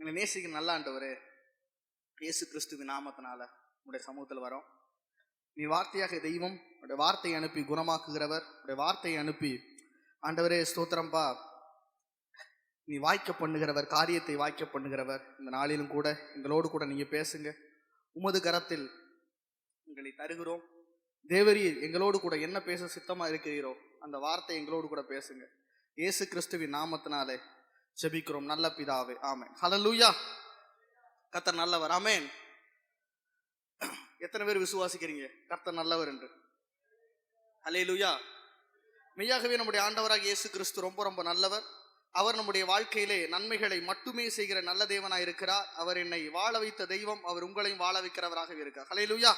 என்னை நேசிக்க நல்ல ஆண்டவரே, இயேசு கிறிஸ்துவின் நாமத்தினால உடைய சமூகத்தில் வரோம். நீ வார்த்தையாக தெய்வம், உடைய வார்த்தையை அனுப்பி குணமாக்குகிறவர், உடைய வார்த்தையை அனுப்பி ஆண்டவரே ஸ்தோத்திரம்பா, நீ வாய்க்க பண்ணுகிறவர், காரியத்தை வாய்க்க பண்ணுகிறவர். இந்த நாளிலும் கூட எங்களோடு கூட நீங்க பேசுங்க. உமது கரத்தில் எங்களை தருகிறோம். தேவரீர் எங்களோடு கூட என்ன பேச சித்தமா இருக்கிறீரோ அந்த வார்த்தை எங்களோடு கூட பேசுங்க. இயேசு கிறிஸ்துவின் நாமத்தினாலே ஜெபிக்கிறோம் நல்ல பிதாவே, ஆமென். ஹல்லேலூயா. கர்த்தர் நல்லவர், ஆமென். எத்தனை பேர் விசுவாசிக்கிறீங்க கர்த்தர் நல்லவர் என்று? ஹல்லேலூயா. மெய்யாகவே நம்முடைய ஆண்டவராக இயேசு கிறிஸ்து ரொம்ப ரொம்ப நல்லவர். அவர் நம்முடைய வாழ்க்கையிலே நன்மைகளை மட்டுமே செய்கிற நல்ல தேவனாய் இருக்கிறார். அவர் என்னை வாழ வைத்த தெய்வம், அவர் உங்களையும் வாழ வைக்கிறவராக இருக்கார். ஹல்லேலூயா.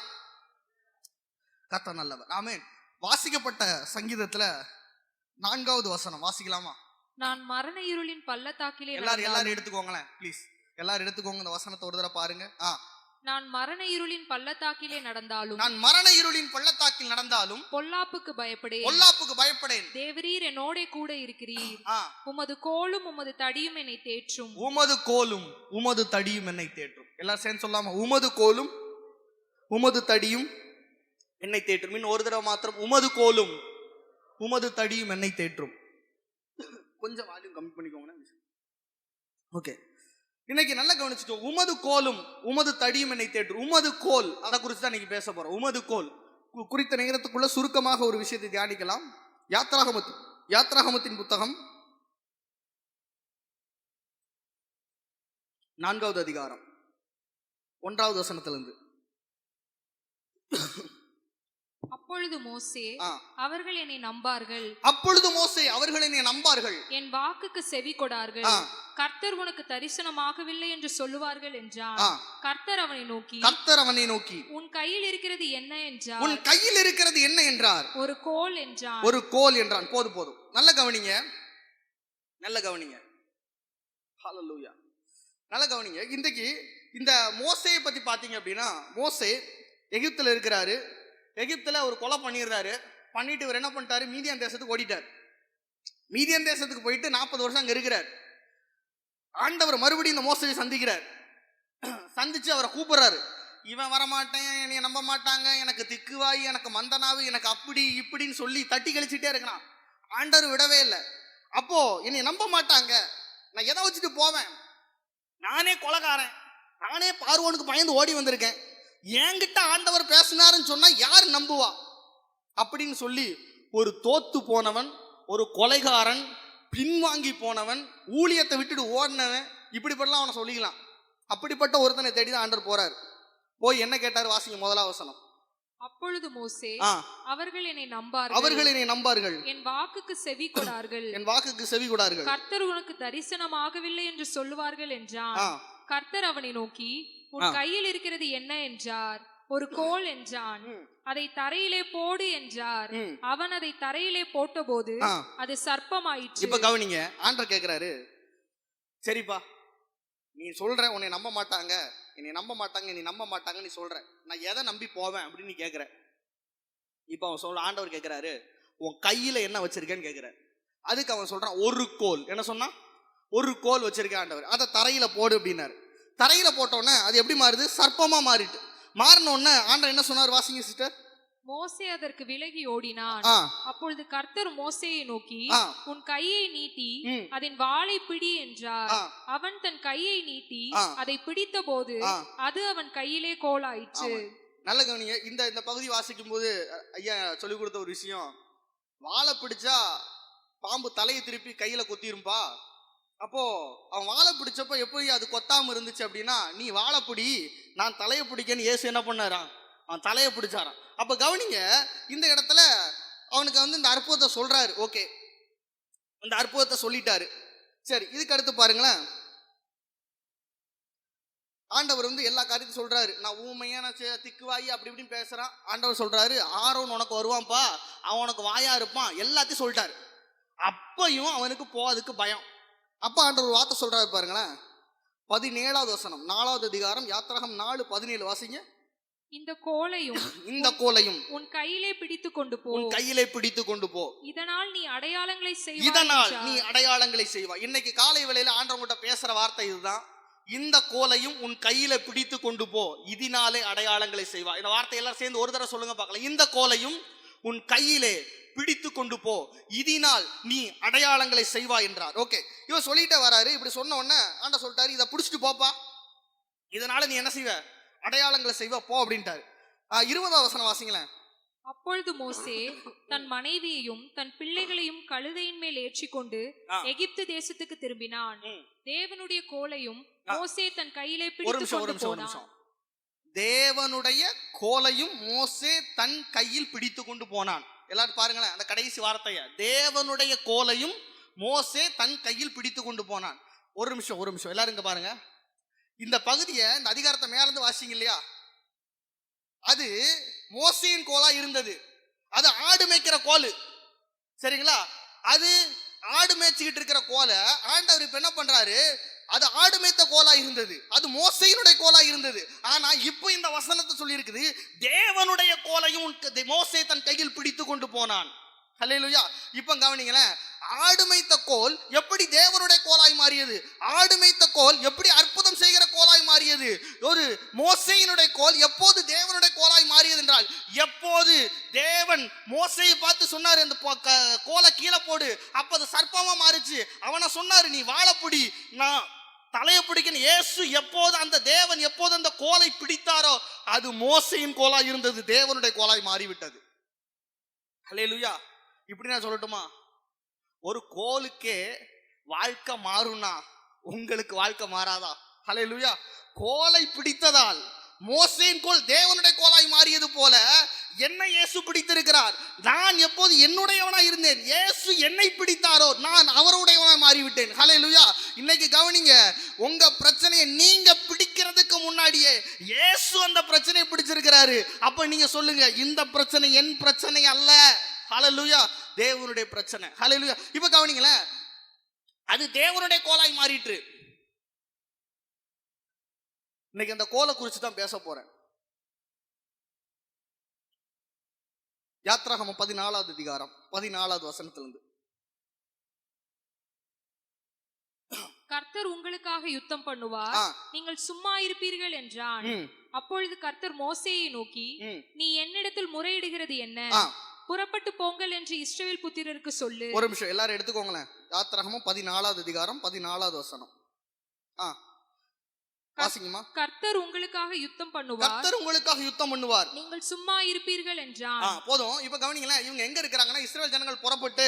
கர்த்தர் நல்லவர், ஆமென். வாசிக்கப்பட்ட சங்கீதத்துல 4வது வசனம் வாசிக்கலாமா? நான் மரண இருளின் பள்ளத்தாக்கிலே எல்லாரும் எடுத்துக்கோங்களேன் ப்ளீஸ். எல்லாரும் எடுத்துக்கோங்க, இந்த வசனத்தை ஒரு தடவை பாருங்க. நான் மரண இருளின் பள்ளத்தாக்கிலே நடந்தாலும், நான் மரண இருளின் பள்ளத்தாக்கில் நடந்தாலும் பொல்லாப்புக்கு பயப்படேன், பொல்லாப்புக்கு பயப்படேன். தேவரீர் என்னோடே கூட இருக்கிறீர். உமது கோலும் உமது தடியும் என்னை தேற்றும். உமது கோலும் உமது தடியும் என்னை தேற்றும். எல்லாரும் சேர்ந்து சொல்லாம, உமது கோலும் உமது தடியும் என்னை தேற்றும். இன்னும் ஒரு தடவை மாத்திரம், உமது கோலும் உமது தடியும் என்னை தேற்றும். கொஞ்சம் வால்யூம் கம்மி பண்ணிக்கோங்க. ஓகே, இன்னைக்கு நல்லா கவனிச்சுட்டோம். உமது கோலும் உமது தடியும் என்னை தேற்றும். உமது கோல், அதை குறித்து தான் இன்னைக்கு பேச போறோம். உமது கோல் குறித்த நேரத்துக்குள்ள சுருக்கமாக ஒரு விஷயத்தை தியானிக்கலாம். யாத்ராகமத்தின் புத்தகம் 4வது அதிகாரம் 1வது வசனத்திலிருந்து. அப்பொழுது மோசே, அவர்கள் என்னை நம்பார்கள். அப்பொழுது மோசே, அவர்கள் என்னை நம்பார்கள், என் வாக்குக்கு செவி கொடார்கள். கர்த்தர் உனக்கு தரிசனமாகவில்லை என்று சொல்லுவார்கள் என்றான். கர்த்தர் அவனை நோக்கி உன் கையில் இருக்கிறது என்ன என்றார். உன் கையில் இருக்கிறது என்ன என்றார். ஒரு கோல் என்றான். ஒரு கோல் என்றான். போதும் நல்ல கவனிங்க, நல்ல கவனிங்க. ஹல்லேலூயா. நல்ல கவனிங்க. இன்றைக்கு இந்த மோசேயை பத்தி பாத்தீங்க அப்படின்னா, மோசே எகிப்துல இருக்கிறாரு. எகிப்துல ஒரு கொலை பண்ணிடுறாரு. பண்ணிட்டு இவர் என்ன பண்ணிட்டாரு, மீதியான் தேசத்துக்கு ஓடிட்டார். மீதியான் தேசத்துக்கு போயிட்டு 40 வருஷம் அங்க இருக்கிறார். ஆண்டவர் மறுபடியும் இந்த மோசேயை சந்திக்கிறார். சந்திச்சு அவரை கூப்பிடுறாரு. இவன் வரமாட்டேன், என்னை நம்ப மாட்டாங்க, எனக்கு திக்குவாய், எனக்கு மந்தனாவு, எனக்கு அப்படி இப்படின்னு சொல்லி தட்டி கழிச்சுட்டே இருக்கிறான். ஆண்டவர் விடவே இல்லை. அப்போ என்னை நம்ப மாட்டாங்க, நான் எதை வச்சுட்டு போவேன், நானே கொலைகாரன், நானே பார்வோனுக்கு பயந்து ஓடி வந்திருக்கேன், என்கிட்ட ஆண்டவர் பேசினாருன்னு சொன்னா யார் நம்புவா அப்படின்னு சொல்லி ஒரு தோத்து போனவன், ஒரு கொலைகாரன், பின்வாங்கி போனவன், ஊழியத்தை விட்டுட்டு ஓடினவன், இப்படிப்பட்டலாம் அவனை சொல்லிக்கலாம். அப்படிப்பட்ட ஒருத்தனை தேடிதான் ஆண்டவர் போறாரு. போய் என்ன கேட்டார் வாசிங்க, முதலாவது வசனம். அப்பொழுது மோசே, அவர்கள் என்னை நம்பார்கள், என் வாக்குக்கு செவி கொடார்கள், என் வாக்குக்கு செவி கொடார்கள். கர்த்தர் உனக்கு தரிசனமாகவில்லை என்று சொல்லுவார்கள் என்றான். கர்த்தர் அவனை நோக்கி, உன் கையில் இருக்கிறது என்ன என்றார். ஒரு கோல் என்றான். அதை தரையிலே போடு என்றார். அவன் அதை தரையிலே போட்டபோது அது சர்ப்பமாயிற்று. இப்ப கவனிங்க, ஆண்டவர் கேட்கிறாரு, சரிப்பா நீ சொல்ற உன்னை நம்ப மாட்டாங்க, என்னை நம்ப மாட்டாங்க, நீ நம்ப மாட்டாங்க, நீ சொல்ற, நான் எதை நம்பி போவேன் அப்படின்னு நீ கேட்கிற. இப்ப அவன் சொல்ற, ஆண்டவர் கேட்கிறாரு, உன் கையில என்ன வச்சிருக்கேன்னு கேட்கிறார். அதுக்கு அவன் சொல்றான், ஒரு கோல். என்ன சொன்னா, ஒரு கோல் வச்சிருக்கேன் ஆண்டவர், அதை தரையில போடு அப்படின்னாரு. தரையில போட்டோன்னே அது எப்படி மாறுது, சர்ப்பமா மாறிட்டு. மாறினோடனே ஆண்டவர் என்ன சொன்னார் வாசிங்க சிஸ்டர். மோசே அதற்கு விலகி ஓடினான். அப்பொழுது கர்த்தர் மோசேயை நோக்கி, உன் கையை நீட்டி அதன் வாளை பிடி என்றார். அவன் தன் கையை நீட்டி அதை பிடித்த போது அது அவன் கையிலே கோலாயிற்று. நல்ல கவனிங்க, இந்த பகுதி வாசிக்கும் போது ஐயா சொல்லி கொடுத்த ஒரு விஷயம், வாளை பிடிச்சா பாம்பு தலையை திருப்பி கையில கொத்திரும்பா. அப்போ அவன் வாழை பிடிச்சப்போ எப்படி அது கொத்தாம இருந்துச்சு அப்படின்னா, நீ வாழை பிடி, நான் தலையை பிடிக்கன்னு இயேசு என்ன பண்ணாராம், அவன் தலையை பிடிச்சாராம். அப்ப கவனிங்க, இந்த இடத்துல அவனுக்கு இந்த அற்புதத்தை சொல்றாரு. ஓகே, அந்த அற்புதத்தை சொல்லிட்டாரு. சரி, இதுக்கு அடுத்து பாருங்களேன், ஆண்டவர் எல்லா காரியத்தையும் சொல்றாரு. நான் ஊமையான திக்குவாயி அப்படி இப்படின்னு பேசுறான். ஆண்டவர் சொல்றாரு, ஆரோன் உனக்கு வருவான்ப்பா, அவன் உனக்கு வாயா இருப்பான், எல்லாத்தையும் சொல்லிட்டாரு. அப்பையும் அவனுக்கு போறதுக்கு பயம். அப்ப ஆண்டவர் ஒரு வார்த்தை சொல்றாரு பாருங்களேன். 17வது வசனம், 4வது அதிகாரம், யாத்ராகம் 4:17 வாசிங்க. இந்த கோலையும் உன் கையிலே பிடித்துக் கொண்டு போ. இதனால் நீ அடையாளங்களை செய்வாய். இன்னைக்கு காலை வேளையில ஆண்டவங்கிட்ட பேசுற வார்த்தை இதுதான். இந்த கோலையும் உன் கையில பிடித்து கொண்டு போ, இதனாலே அடையாளங்களை செய்வா. இந்த வார்த்தை எல்லாம் சேர்ந்து ஒரு தடவை சொல்லுங்க பார்க்கலாம். இந்த கோலையும் உன் கையிலே பிடித்து கொண்டு போ, இதனால் நீ அடையாளங்களை செய்வா என்றார். ஓகே, இவர் சொல்லிட்டே வராரு. இப்படி சொன்ன உடனே ஆண்டவர் சொல்லிட்டாரு, இதை பிடிச்சிட்டு போப்பா, இதனால நீ என்ன செய்வ, அடையாளங்களை செய்வா போ அப்படின்ட்டாரு. 20வது வசனம் வாசிங்களேன். அப்பொழுது மோசே தன் மனைவியையும் தன் பிள்ளைகளையும் கழுதையின் மேல் ஏற்றிக்கொண்டு எகிப்து தேசத்துக்கு திரும்பினான். தேவனுடைய கோலையும் மோசே தன் கையிலே பிடித்து கொண்டு போனான். தேவனுடைய கோலையும் மோசே தன் கையில் பிடித்து கொண்டு போனான். எல்லாரும் பாருங்களேன் அந்த கடைசி வார்த்தைய, தேவனுடைய கோலையும் மோசே தன் கையில் பிடித்து கொண்டு போனான். ஒரு நிமிஷம் எல்லாரும் இங்க பாருங்க. இந்த பகுதியை, இந்த அதிகாரத்தை மேல இருந்து வாசிங்க இல்லையா, அது மோசேயின் கோலா இருந்தது. அது ஆடு மேய்க்கிற கோலு, சரிங்களா? அது ஆடு மேய்ச்சிக்கிட்டு இருக்கிற கோலை ஆண்டவர் இப்ப என்ன பண்றாரு, அது ஆடு மேய்த்த கோலா இருந்தது, அது மோசேயினுடைய கோலா இருந்தது. ஆனா இப்போ இந்த வசனத்தை சொல்லி இருக்குது, தேவனுடைய கோலையும் மோசே தன் கையில் பிடித்து கொண்டு போனான். ஹல்லேலூயா. இப்ப கவனிங்களேன், ஆடு மேய்த்த கோல் எப்படி தேவனுடைய கோலாய் மாறியது, ஆடு மேய்த்த கோல் எப்படி அற்புதம் செய்கிற கோலாய் மாறியது, ஒரு மோசேயினுடைய கோல் எப்போது தேவனுடைய கோலாய் மாறியது என்றால், எப்போது தேவன் மோசேயை பார்த்து சொன்னாரு, அந்த கோலை கீழே போடு, அப்ப அது சர்ப்பமா மாறிச்சு. அவனை சொன்னாரு, நீ வாழைப்பிடி, நான் தலையை பிடிக்கணும். இயேசு எப்போது அந்த தேவன் எப்போது அந்த கோலை பிடித்தாரோ அது மோசேயின் கோலாய் இருந்தது, தேவனுடைய கோலாய் மாறிவிட்டது. ஹல்லேலூயா. இப்படி நான் சொல்லட்டுமா, ஒரு கோலுக்கே வாழ்க்கை மாறுனா உங்களுக்கு வாழ்க்கை மாறாதா? ஹல்லேலூயா. கோலை பிடித்ததால் மோசேயின் கோல் தேவனுடைய கோலாய் மாறியது போல என்னை இயேசு பிடித்திருக்கிறார். நான் எப்போது என்னுடையவனாய் இருந்தேன், இயேசு என்னை பிடித்தாரோ நான் அவருடையவனாய் மாறிவிட்டேன். ஹல்லேலூயா. இன்னைக்கு கவனிங்க, உங்க பிரச்சனையை நீங்க பிடிக்கிறதுக்கு முன்னாடியே இயேசு அந்த பிரச்சனையை பிடிச்சிருக்கிறாரு. அப்ப நீங்க சொல்லுங்க, இந்த பிரச்சனை என் பிரச்சனை அல்ல. ஹல்லேலூயா. தேவனுடைய பிரச்சனை. ஹல்லேலூயா. இப்ப கவனிங்களேன், அது தேவனுடைய கோலாய் மாறிட்டு. இன்னைக்கு அந்த கோலை குறித்து தான் பேச போறேன். யாத்ராகமம் 14வது அதிகாரம் 14வது வசனத்திலிருந்து. கர்த்தர் உங்களுக்காக யுத்தம் பண்ணுவார், நீங்கள் சும்மா இருப்பீர்கள் என்றான். அப்பொழுது கர்த்தர் மோசேயை நோக்கி, நீ என்னிடத்தில் முறையிடுகிறது என்ன? புறப்பட்டு போங்கள் என்று இஸ்ரவேல் புத்திரருக்கு சொல்லு. ஒரு நிமிஷம் எல்லாரும் எடுத்துக்கோங்களேன். யாத்ராகமம் 14வது அதிகாரம் 14வது வசனம். வாசிங்கம்மா. கர்த்தர் உங்களுக்காக யுத்தம் பண்ணுவார், கர்த்தர் உங்களுக்காக யுத்தம் பண்ணுவார், நீங்கள் சும்மா இருப்பீர்கள் என்றான். போதும். இப்ப கவனிங்களேன், இவங்க எங்க இருக்கிறாங்கன்னா, இஸ்ரவேல் ஜனங்கள் புறப்பட்டு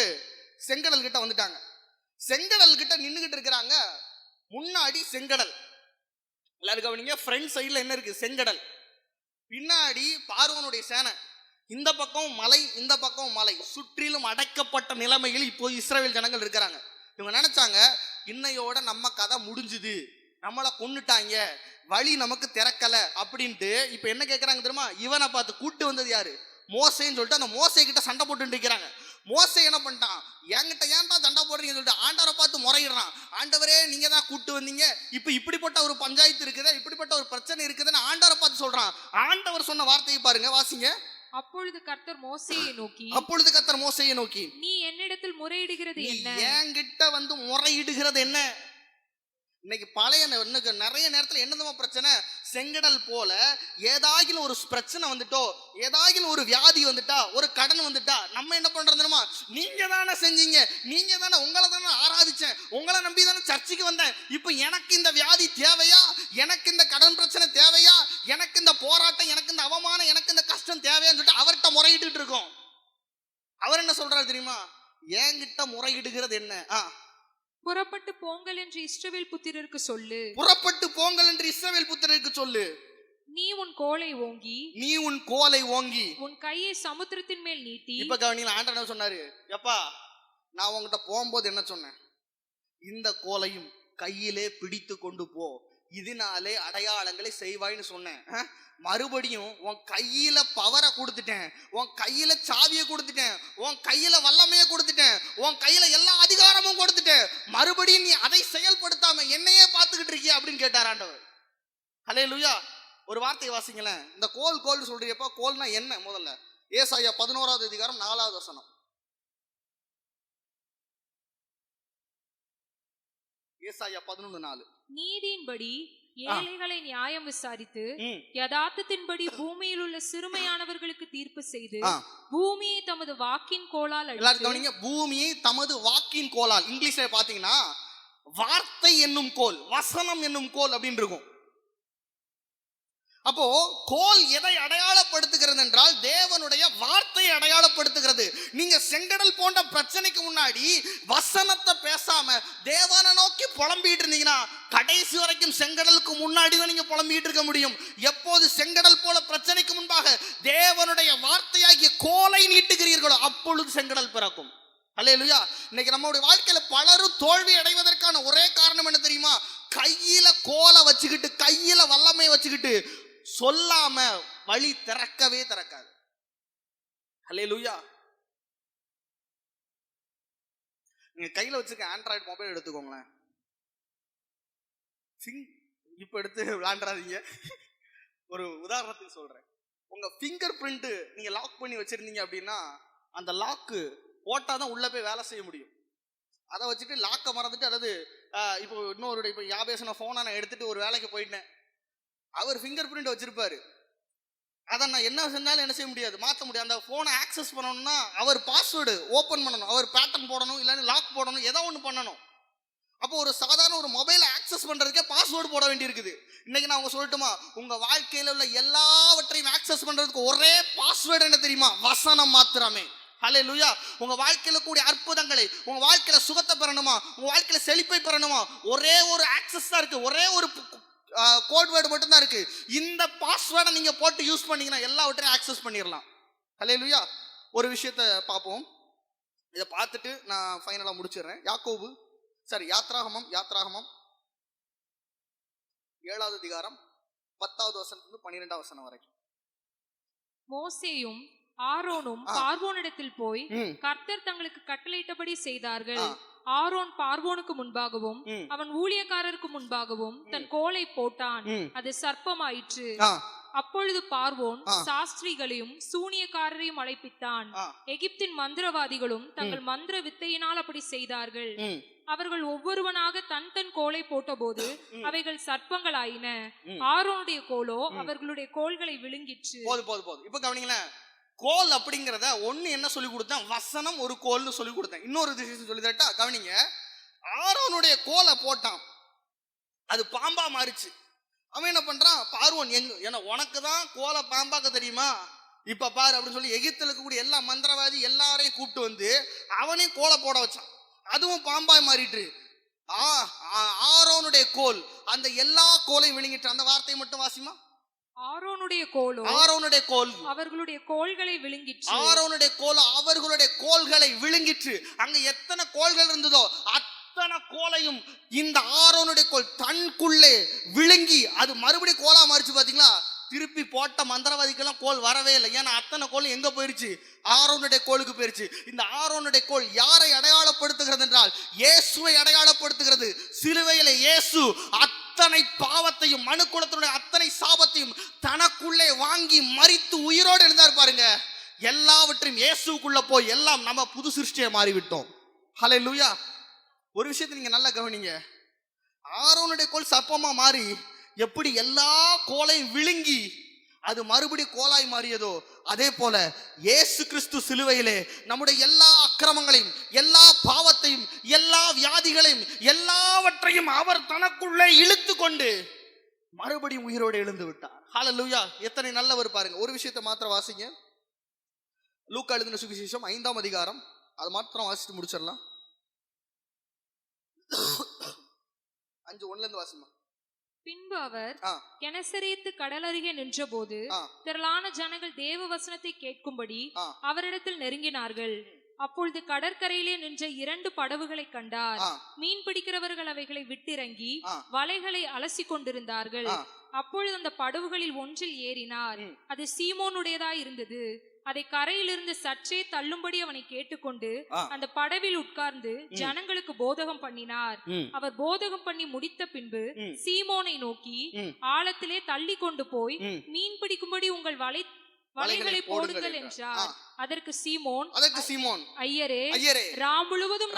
செங்கடல் கிட்ட வந்துட்டாங்க. செங்கடல் கிட்ட நின்னுகிட்டு இருக்கிறாங்க. முன்னாடி செங்கடல், எல்லாரும் கவனிங்க, ஃப்ரண்ட் சைடுல என்ன இருக்கு, செங்கடல். பின்னாடி பார்வோனுடைய சேனை, இந்த பக்கம் மலை, இந்த பக்கம் மலை, சுற்றிலும் அடைக்கப்பட்ட நிலைமையில் இப்போ இஸ்ரவேல் ஜனங்கள் இருக்கிறாங்க. இவங்க நினைச்சாங்க, இன்னையோட நம்ம கதை முடிஞ்சுது, நம்மளை கொன்னுட்டாங்க, வழி நமக்கு திறக்கல அப்படின்ட்டு. இப்ப என்ன கேட்கறாங்க தெரியுமா, இவனை பார்த்து கூட்டு வந்தது யாரு, மோசேன்னு சொல்லிட்டு அந்த மோசே கிட்ட சண்டை போட்டு இருக்கிறாங்க. மோசே என்ன பண்ணிட்டான், என்கிட்ட ஏன்டா சண்டை போடுறீங்கன்னு சொல்லிட்டு ஆண்டவரை பார்த்து முறையிடுறான். ஆண்டவரே, நீங்க தான் கூட்டு வந்தீங்க, இப்ப இப்படிப்பட்ட ஒரு பஞ்சாயத்து இருக்குது, இப்படிப்பட்ட ஒரு பிரச்சனை இருக்குதுன்னு ஆண்டவரை பார்த்து சொல்றான். ஆண்டவர் சொன்ன வார்த்தையை பாருங்க, வாசிங்க. அப்பொழுது கர்த்தர் மோசேயை நோக்கி, நீ என்னிடத்தில் முறையிடுகிறது என்ன? என்கிட்ட வந்து முறையிடுகிறது என்ன? இன்னைக்கு நிறைய நேரத்தில் என்னதுமா பிரச்சனை, செங்கடல் போல ஏதாகிலும் ஒரு பிரச்சனை வந்துட்டோ, ஏதாகிலும் ஒரு வியாதி வந்துட்டா, ஒரு கடன் வந்துட்டா, நம்ம என்ன பண்றோம் தெரியுமா, நீங்க தானே செஞ்சீங்க, நீங்க தானே, உங்களை தானே ஆராதிச்சேன், உங்களை நம்பி தானே சர்ச்சுக்கு வந்தேன், இப்போ எனக்கு இந்த வியாதி தேவையா, எனக்கு இந்த கடன் பிரச்சனை தேவையா, எனக்கு இந்த போராட்டம், எனக்கு இந்த அவமானம், எனக்கு இந்த கஷ்டம் தேவையான்னு சொல்லிட்டு அவர்கிட்ட முறையிட்டு இருக்கோம். அவர் என்ன சொல்றாரு தெரியுமா, என்கிட்ட முறையிடுகிறது என்ன? புறப்பட்டு போங்கள் என்று இஸ்ரவேல் புத்திரருக்கு சொல்லு. புறப்பட்டு போங்கள் என்று இஸ்ரவேல் புத்திரருக்கு சொல்லு. நீ உன் கோலை ஓங்கி உன் கையை சமுத்திரத்தின் மேல் நீட்டி. இப்ப கவனிங்களா, ஆண்டவர் என்ன சொன்னாரு, எப்பா நான் உங்ககிட்ட போகும்போது என்ன சொன்னேன், இந்த கோலையும் கையிலே பிடித்து கொண்டு போ, இதனாலே அடையாளங்களை செய்வாய்னு சொன்னேன். மறுபடியும் உன் கையில பவரை கொடுத்துட்டேன், உன் கையில சாவியை கொடுத்துட்டேன், உன் கையில வல்லமையை கொடுத்துட்டேன், உன் கையில எல்லா அதிகாரமும் கொடுத்துட்டேன், மறுபடியும் நீ அதை செயல்படுத்தாம என்னையே பார்த்துக்கிட்டு இருக்கிய அப்படின்னு கேட்டார் ஆண்டவர். ஹல்லேலூயா. ஒரு வார்த்தை வாசிங்களேன். இந்த கோல் சொல்றீங்கப்பா, கோல்னா என்ன? முதல்ல ஏசாயா 11வது அதிகாரம் 4வது வசனம். ஏசாயா 11:4. நீதியின்படி ஏழைகளை நியாயம் விசாரித்து யதார்த்தத்தின்படி பூமியில் உள்ள சிறுமையானவர்களுக்கு தீர்ப்பு செய்து பூமியை தமது வாக்கின் கோலால் அடித்து, பூமியை தமது வாக்கின் கோலால், இங்கிலீஷ்ல பாத்தீங்கன்னா வார்த்தை என்னும் கோல், வசனம் என்னும் கோல் அப்படின்னு இருக்கும். அப்போ கோல் எதை அடையாளப்படுத்துகிறது என்றால் தேவனுடைய வார்த்தையை அடையாளப்படுத்துகிறது. நீங்க செங்கடல் போன்ற பிரச்சனைக்கு முன்னாடி வசனத்தை பேசாம தேவனை நோக்கி புலம்பிட்டு இருந்தீங்கன்னா கடைசி வரைக்கும் செங்கடலுக்கு முன்னாடி தான் நீங்க புலம்பிட்டு இருக்க முடியும். எப்போது செங்கடல் போல பிரச்சனைக்கு முன்பாக தேவனுடைய வார்த்தையாகிய கோலை நீட்டுகிறீர்களோ அப்பொழுது செங்கடல் பிறக்கும். அல்லேலூயா. இன்னைக்கு நம்மளுடைய வாழ்க்கையில பலரும் தோல்வி அடைவதற்கான ஒரே காரணம் என்ன தெரியுமா? கையில கோலை வச்சுக்கிட்டு, கையில வல்லமை வச்சுக்கிட்டு சொல்லாம வழி திறக்கவே திறக்காது. அல்லேலூயா. நீங்க கையில வச்சிருக்க ஆண்ட்ராய்டு மொபைல் எடுத்துக்கோங்களேன். இப்ப எடுத்து விளையாண்டாதீங்க. ஒரு உதாரணத்துக்கு சொல்றேன். உங்க ஃபிங்கர் பிரிண்ட் நீங்க லாக் பண்ணி வச்சிருந்தீங்க அப்படின்னா அந்த லாக்கு போட்டாதான் உள்ள போய் வேலை செய்ய முடியும். அதை வச்சுட்டு லாக்கை மறந்துட்டு, அல்லது இப்போ இன்னொரு இப்போ யாபேசன போனை நான் எடுத்துட்டு ஒரு வேலைக்கு போயிட்டேன், அவர் ஃபிங்கர் பிரிண்ட் வச்சிருப்பாரு, அதை நான் என்ன செஞ்சாலும் என்ன செய்ய முடியாது, மாற்ற முடியாது. அந்த போனை ஆக்சஸ் பண்ணணும்னா அவர் பாஸ்வேர்டு ஓப்பன் பண்ணணும், அவர் பேட்டர்ன் போடணும், இல்லைன்னா லாக் போடணும், ஏதோ ஒன்று பண்ணணும். அப்போ ஒரு சாதாரண ஒரு மொபைலை ஆக்சஸ் பண்றதுக்கே பாஸ்வேர்டு போட வேண்டி இருக்குது. இன்னைக்கு நான் உங்க சொல்லட்டுமா, உங்க வாழ்க்கையில உள்ள எல்லாவற்றையும் ஆக்சஸ் பண்றதுக்கு ஒரே பாஸ்வேர்டு என்ன தெரியுமா? வசனம் மாத்திரமே. ஹல்லேலூயா. உங்க வாழ்க்கையில கூடிய அற்புதங்களை, உங்க வாழ்க்கையில சுகத்தை பெறணுமா, உங்க வாழ்க்கையில செழிப்பை பெறணுமா, ஒரே ஒரு ஆக்சஸ் தான் இருக்கு, ஒரே ஒரு கோட் வேர்டு மட்டும் தான் இருக்கு. இந்த பாஸ்வேர்டை நீங்க போட்டு யூஸ் பண்ணீங்கன்னா எல்லாவற்றையும் ஆக்சஸ் பண்ணிடலாம். ஹல்லேலூயா. ஒரு விஷயத்தை பார்ப்போம், இதை பார்த்துட்டு நான் ஃபைனலா முடிச்சிடுறேன். யாத்ராகமம் 7வது அதிகாரம் 10வது வசனத்திலிருந்து 12வது வசனம் வரைக்கும். மோசேயும் ஆரோனும் பார்வோனிடத்தில் போய் கர்த்தர் தங்களுக்கு கட்டளையிட்டபடி செய்தார்கள். ஆரோன் பார்வோனுக்கு முன்பாகவும் அவன் ஊழியக்காரருக்கு முன்பாகவும் தன் கோலை போட்டான், அது சர்ப்பமாயிற்று. அப்பொழுது பார்வோன் சாஸ்திரிகளையும் சூனியக்காரரையும் அழைப்பித்தான். எகிப்தின் மந்திரவாதிகளும் தங்கள் மந்திர வித்தையினால் அப்படி செய்தார்கள். அவர்கள் ஒவ்வொருவனாக தன் தன் கோலை போட்டபோது அவைகள் சர்ப்பங்கள் ஆயின. ஆரோனுடைய கோலோ அவர்களுடைய கோல்களை விழுங்கிற்று. போதும். இப்ப கவனிங்களேன், கோல் அப்படிங்கிறத ஒன்னு என்ன சொல்லி கொடுத்தேன்? வசனம் ஒரு கோல்னு சொல்லி கொடுத்தேன். இன்னொரு விஷயம் சொல்லி தரட்டா? கவனிங்க, ஆரோனுடைய கோலை போட்டான், அது பாம்பா மாறிச்சு. அவன் என்ன பண்றான்? பார்வோன் என்ன உனக்கு தான் கோலை பாம்பாக்க தெரியுமா, இப்ப பாரு அப்படின்னு சொல்லி எகிப்தில் இருக்கக்கூடிய எல்லா மந்திரவாதி எல்லாரையும் கூப்பிட்டு வந்து அவனையும் கோலை போட வச்சான். அதுவும் பாம்பாய் மாறிட்டு. ஆரோனுடைய கோல் அந்த எல்லா கோலையும் விழுங்கிட்டு. அந்த வார்த்தையை மட்டும் வாசிமா. ஆரோனுடைய கோல் அவர்களுடைய கோல்களை விழுங்கிற்று. ஆரோனுடைய கோல் அவர்களுடைய கோல்களை விழுங்கிற்று. அங்க எத்தனை கோல்கள் இருந்ததோ அத்தனை கோலையும் இந்த ஆரோனுடைய கோல் தன்குள்ளே விழுங்கி அது மறுபடியும் கோலா மாறிச்சு. பாத்தீங்களா? திருப்பி போட்ட மந்திரவாதிக்கெல்லாம் கோல் வரவே இல்லை. ஏன்னா அத்தனை கோல் எங்க போயிருச்சு? ஆரோனுடைய கோலுக்கு போயிருச்சு. இந்த ஆரோனுடைய கோல் யாரை அடையாளப்படுத்துகிறது என்றால் இயேசுவை அடையாளப்படுத்துகிறது. சிலுவையில இயேசு அத்தனை பாவத்தையும் மனு குலத்தினுடைய அத்தனை சாபத்தையும் தனக்குள்ளே வாங்கி மரித்து உயிரோடு எழுந்தார் பாருங்க. எல்லாவற்றையும் இயேசுக்குள்ள போய் எல்லாம் நம்ம புது சிருஷ்டியை மாறிவிட்டோம். ஹல்லேலூயா. ஒரு விஷயத்தை நீங்க நல்லா கவனிங்க, ஆரோனுடைய கோல் சர்ப்பமா மாறி எப்படி எல்லா கோலையும் விழுங்கி அது மறுபடி கோலாய் மாறியதோ அதே போல இயேசு கிறிஸ்து சிலுவையிலே நம்முடைய எல்லா அக்கிரமங்களையும், எல்லா பாவத்தையும், எல்லா வியாதிகளையும், எல்லாவற்றையும் அவர் தனக்குள்ளே இழுத்து கொண்டு மறுபடியும் உயிரோடு எழுந்து விட்டார். ஹல்லேலூயா. எத்தனை நல்லவர் பாருங்க. ஒரு விஷயத்தை மாத்திரம் வாசிங்க. லூக்கா எழுதின சுவிசேஷம் 5ஆம் அதிகாரம், அது மாத்திரம் வாசிட்டு முடிச்சிடலாம். 5:1 வாசிமா. பின்பு அவர் கெனசரேத்து கடல் அருகே நின்றபோது திரளான ஜனங்கள் தேவ வசனத்தை கேட்கும்படி அவரிடத்தில் நெருங்கினார்கள். அப்பொழுது கடற்கரையிலே நின்ற 2 படவுகளை கண்டார். மீன் பிடிக்கிறவர்கள் அவைகளை விட்டிறங்கி வலைகளை அலசி கொண்டிருந்தார்கள். அப்பொழுது அந்த படவுகளில் ஒன்றில் ஏறினார். அது சீமோனுடையதாய் இருந்தது. அதை கரையிலிருந்து சற்றே தள்ளும்படி அவனை கேட்டுக்கொண்டு அந்த படவில் உட்கார்ந்து ஜனங்களுக்கு போதகம் பண்ணினார். அவர் போதகம் பண்ணி முடித்த பின்பு சீமோனை நோக்கி, ஆழத்திலே தள்ளி கொண்டு போய் மீன் பிடிக்கும்படி உங்கள் வலை வலைகளை போடுங்கள் என்றார். அதற்கு சீமோன் ஐயரே, ராம் முழுவதும்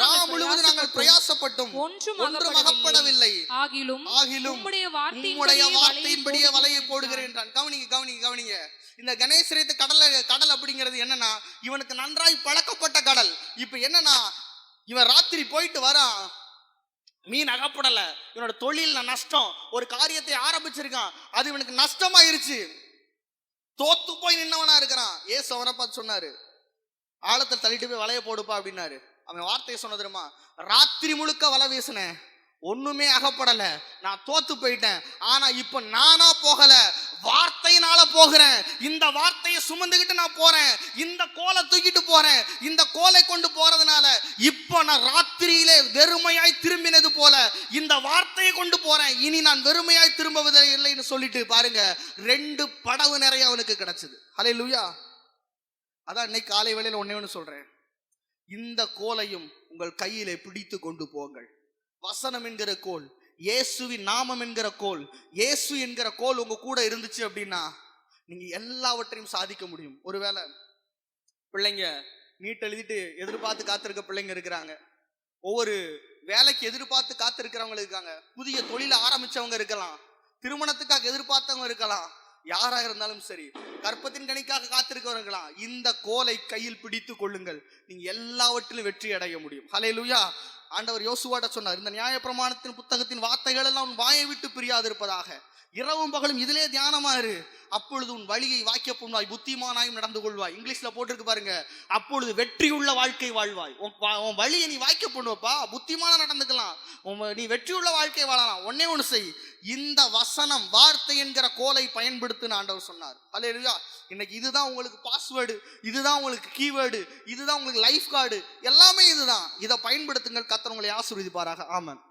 நாங்கள் பிரயாசப்பட்டும் ஒன்றும் அகப்படவில்லை, ஆகிலும் உம்முடைய வார்த்தையின்படியே வலையை போடுகிறேன் என்றான். கவனிங்க. இந்த கணேசரேத்து கடல் அப்படிங்கிறது என்னன்னா, இவனுக்கு நன்றாய் பழக்கப்பட்ட கடல். இப்ப என்னன்னா, இவன் ராத்திரி போயிட்டு வரான், மீன் அகப்படல, இவனோட தொழில் நஷ்டம், ஒரு காரியத்தை ஆரம்பிச்சிருக்கான், அது இவனுக்கு நஷ்டமாயிருச்சு, தோத்து போய் நின்னவனா இருக்கிறான். ஏசு அவனை பார்த்து சொன்னாரு, ஆழத்தை தள்ளிட்டு போய் வலைய போடுப்பா அப்படின்னாரு. அவன் வார்த்தையை சொன்ன தெரியுமா, ராத்திரி முழுக்க வலை வீசினேன், ஒண்ணுமே அகப்படல, நான் தோத்து போயிட்டேன். ஆனா இப்ப நானா போகல, வார்த்தையினால போகிறேன். இந்த வார்த்தையை சுமந்துகிட்டு நான் போறேன், இந்த கோலை தூக்கிட்டு போறேன். இந்த கோலை கொண்டு போறதுனால இப்ப நான் ராத்திரியிலே வெறுமையாய் திரும்பினது போல இந்த வார்த்தையை கொண்டு போறேன். இனி நான் வெறுமையாய் திரும்புவதே இல்லைன்னு சொல்லிட்டு பாருங்க, 2 படகு நிறைய அவனுக்கு கிடைச்சது. ஹல்லேலூயா. அதான் இன்னைக்கு காலை வேளையில ஒண்ணே சொல்றேன், இந்த கோலையும் உங்கள் கையிலே பிடித்து கொண்டு போங்கள். வசனம் என்கிற கோல், இயேசுவின் நாமம் என்கிற கோல், இயேசு என்கிற கோல் உங்க கூட இருந்துச்சு அப்படின்னா நீங்க எல்லாவற்றையும் சாதிக்க முடியும். ஒருவேளை பிள்ளைங்க நீட் எழுதிட்டு எதிர்பார்த்து காத்திருக்க பிள்ளைங்க இருக்கிறாங்க, ஒவ்வொரு வேலைக்கு எதிர்பார்த்து காத்திருக்கிறவங்க இருக்காங்க, புதிய தொழில ஆரம்பிச்சவங்க இருக்கலாம், திருமணத்துக்காக எதிர்பார்த்தவங்க இருக்கலாம், யாரா இருந்தாலும் சரி, கற்பத்தின் கனிக்காக காத்திருக்கிறவர்களாம், இந்த கோலை கையில் பிடித்து கொள்ளுங்கள், நீங்க எல்லாவற்றிலும் வெற்றி அடைய முடியும். ஹல்லேலூயா. ஆண்டவர் யோசுவாட்ட சொன்னார், இந்த நியாயப்பிரமாணத்தின் புத்தகத்தின் வார்த்தைகள் எல்லாம் உன் வாயை விட்டு பிரியாது இருப்பதாக, இரவும் பகலும் இதிலே தியானமா இரு, அப்பொழுது உன் வழியை வாய்க்க பண்ணுவாய், புத்திமானாயும் நடந்து கொள்வாய். இங்கிலீஷ்ல போட்டிருக்கு பாருங்க, அப்பொழுது வெற்றியுள்ள வாழ்க்கை வாழ்வாய். உன் வழியை நீ வாய்க்க பண்ணுவப்பா, புத்திமான நடந்துக்கலாம், நீ வெற்றியுள்ள வாழ்க்கை வாழலாம். ஒண்ணு செய், இந்த வசனம் வார்த்தை என்கிற கோலை பயன்படுத்துன்னு ஆண்டவர் சொன்னார். அல்லேலூயா. இன்னைக்கு இதுதான் உங்களுக்கு பாஸ்வேர்டு, இதுதான் உங்களுக்கு கீவேர்டு, இதுதான் உங்களுக்கு லைஃப் கார்டு, எல்லாமே இதுதான். இதை பயன்படுத்துங்கள். கர்த்தர் உங்களை ஆசீர்வதிப்பாராக. ஆமென்.